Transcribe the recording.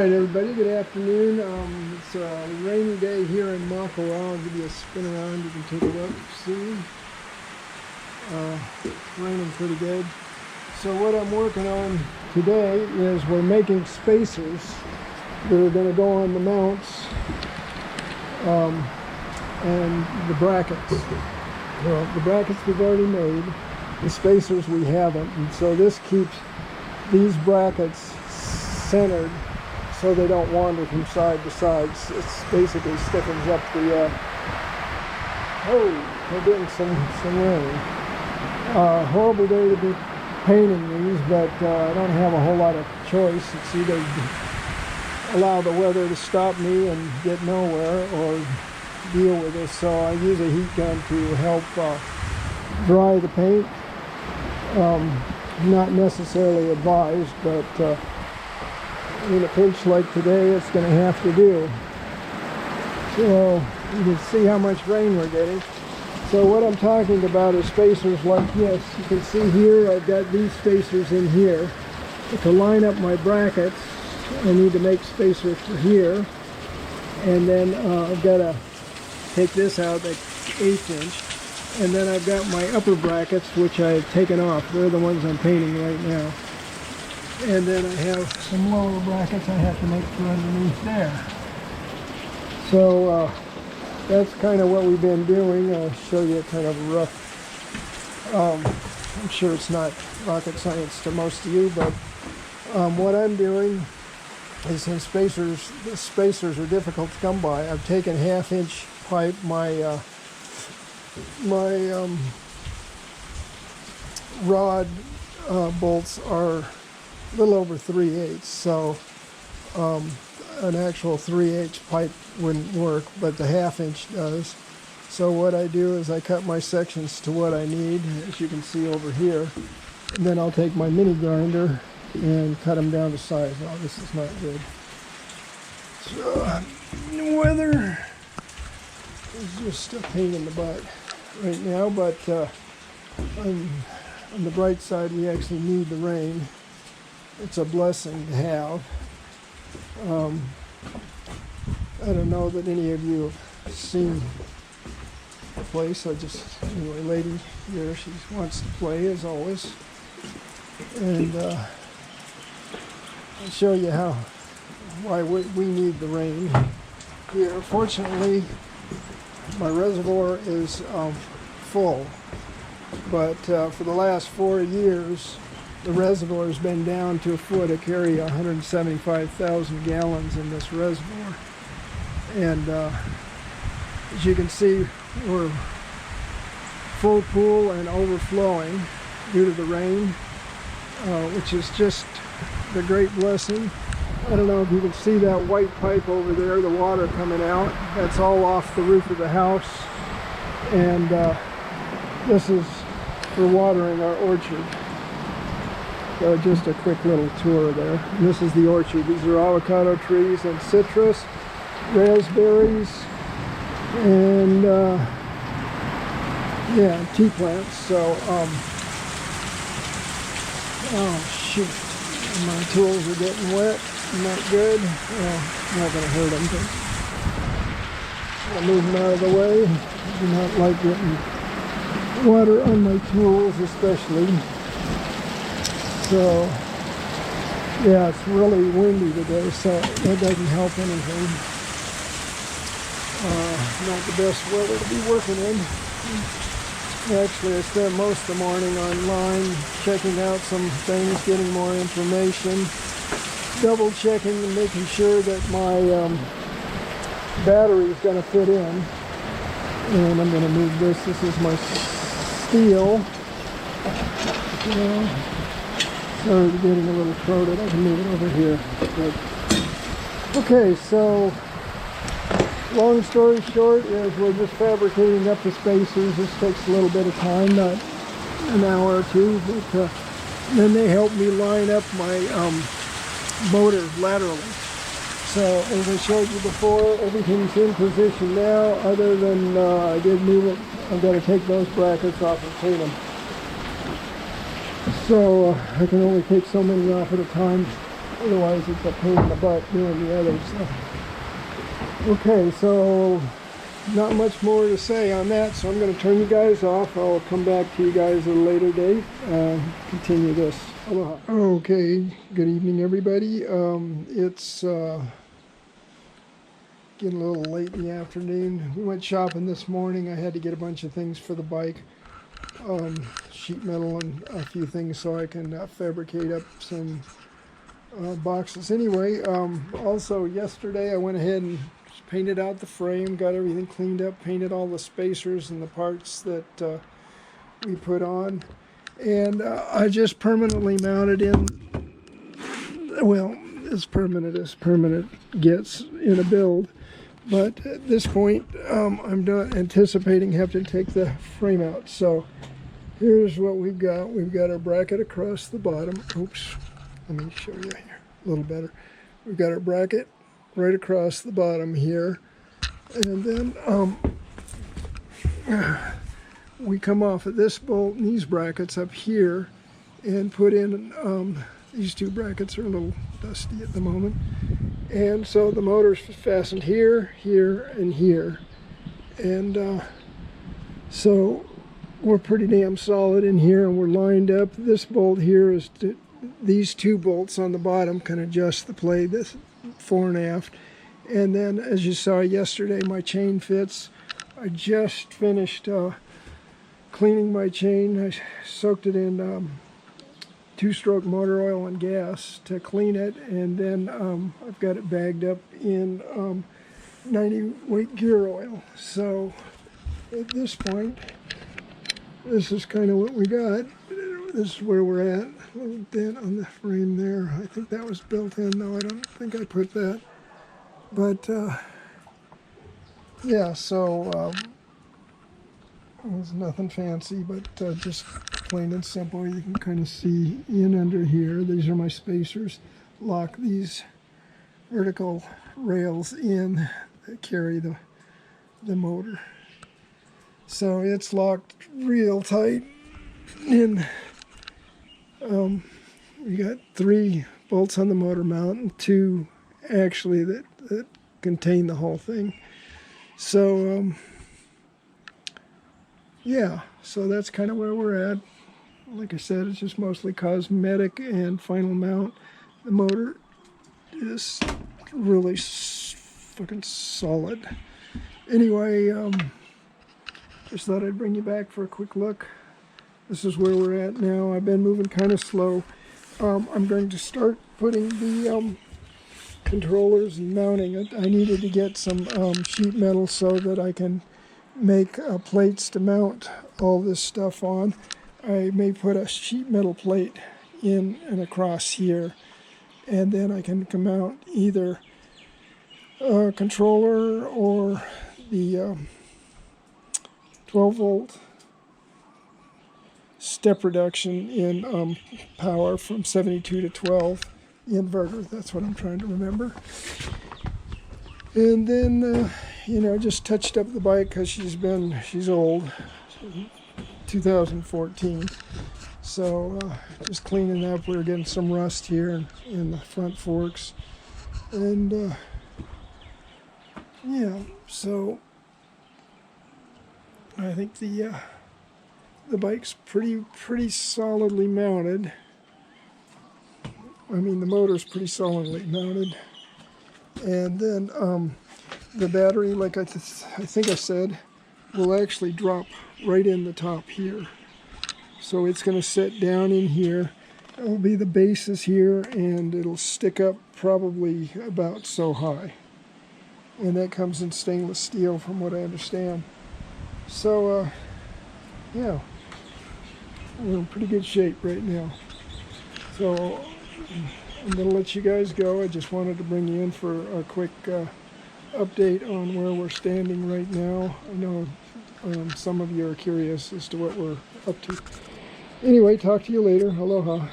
Alright everybody, good afternoon. It's a rainy day here in Makawao. I'll give you a spin around, you can take a look, see. It's raining pretty good. So what I'm working on today is we're making spacers that are going to go on the mounts and the brackets. Well, the brackets we've already made, the spacers we haven't, and so this keeps these brackets centered so they don't wander from side to side. It basically stiffens up the we're getting some rain. Horrible day to be painting these, but I don't have a whole lot of choice. It's either allow the weather to stop me and get nowhere or deal with this. So I use a heat gun to help dry the paint. Not necessarily advised, but in a pinch like today, it's going to have to do. So you can see how much rain we're getting. So what I'm talking about is spacers like this. You can see here I've got these spacers in here. But to line up my brackets, I need to make spacers for here. And then I've got to take this out, that 1/8 inch. And then I've got my upper brackets, which I've taken off. They're the ones I'm painting right now. And then I have some lower brackets I have to make for underneath there. So that's kind of what we've been doing. I'll show you kind of rough. I'm sure it's not rocket science to most of you, but what I'm doing is, since the spacers are difficult to come by, I've taken 1/2 inch pipe. My rod bolts are a little over 3/8, so an actual 3/8 pipe wouldn't work, but the 1/2 inch does. So what I do is I cut my sections to what I need, as you can see over here, and then I'll take my mini grinder and cut them down to size. Oh, this is not good. So the weather is just a pain in the butt right now, but on the bright side, we actually need the rain. It's a blessing to have. I don't know that any of you have seen the place. Anyway, lady here, she wants to play as always. And I'll show you why we need the rain here. Fortunately, my reservoir is full, but for the last 4 years, the reservoir has been down to a foot. I carry 175,000 gallons in this reservoir. And as you can see, we're full pool and overflowing due to the rain, which is just the great blessing. I don't know if you can see that white pipe over there, the water coming out. That's all off the roof of the house. And this is for watering our orchard. So just a quick little tour there. And this is the orchard. These are avocado trees and citrus, raspberries, and tea plants. So oh shoot, my tools are getting wet. Not good. Well, not going to hurt them, but I'll move them out of the way. I do not like getting water on my tools, especially. So, yeah, it's really windy today, so that doesn't help anything. Not the best weather to be working in. Actually, I spent most of the morning online checking out some things, getting more information, double checking and making sure that my battery is going to fit in. And I'm going to move this. This is my steel. Sorry, getting a little throated. I can move it over here. But, okay, so long story short is we're just fabricating up the spacers. This takes a little bit of time, not an hour or two, but then they help me line up my motor laterally. So as I showed you before, everything's in position now, other than I did move it. I've got to take those brackets off and clean them. So I can only take so many off at a time. Otherwise, it's a pain in the butt doing the other stuff. Okay, so not much more to say on that, so I'm going to turn you guys off. I'll come back to you guys at a later date and continue this. Aloha. Okay, good evening, everybody. It's getting a little late in the afternoon. We went shopping this morning. I had to get a bunch of things for the bike, sheet metal and a few things so I can fabricate up some boxes. Anyway, also yesterday I went ahead and painted out the frame, got everything cleaned up, painted all the spacers and the parts that we put on, and I just permanently mounted in, well, as permanent gets in a build, but at this point I'm not anticipating having to take the frame out. So here's what we've got. We've got our bracket across the bottom. Oops, let me show you here a little better. We've got our bracket right across the bottom here, and then we come off of this bolt and these brackets up here and put in these two brackets are a little dusty at the moment, and so the motor's fastened here, here, and here, and so we're pretty damn solid in here, and we're lined up. This bolt here is these two bolts on the bottom can adjust the plate, this fore and aft. And then, as you saw yesterday, my chain fits. I just finished cleaning my chain. I soaked it in two-stroke motor oil and gas to clean it, and then I've got it bagged up in 90-weight gear oil. So at this point, this is kind of what we got. This is where we're at. A little dent on the frame there. I think that was built in, though I don't think I put that. But yeah, so it's nothing fancy, but just plain and simple. You can kind of see in under here. These are my spacers. Lock these vertical rails in that carry the motor. So it's locked real tight. And we got 3 bolts on the motor mount and 2 actually that contain the whole thing. So yeah, so that's kind of where we're at. Like I said, it's just mostly cosmetic and final mount. The motor is really fucking solid. Anyway, just thought I'd bring you back for a quick look. This is where we're at now. I've been moving kind of slow. I'm going to start putting the controllers and mounting it. I needed to get some sheet metal so that I can make plates to mount all this stuff on. I may put a sheet metal plate in and across here, and then I can mount either a controller or the 12-volt step reduction in power from 72 to 12 inverter. That's what I'm trying to remember. And then you know, just touched up the bike because she's old, 2014. So just cleaning up. We're getting some rust here in the front forks, and yeah, so I think the bike's pretty solidly mounted. I mean, the motor's pretty solidly mounted, and then the battery, like I think I said, will actually drop right in the top here. So it's going to sit down in here. It'll be the bases here, and it'll stick up probably about so high. And that comes in stainless steel, from what I understand. So yeah, we're in pretty good shape right now. So I'm going to let you guys go. I just wanted to bring you in for a quick update on where we're standing right now. I know some of you are curious as to what we're up to. Anyway, talk to you later. Aloha.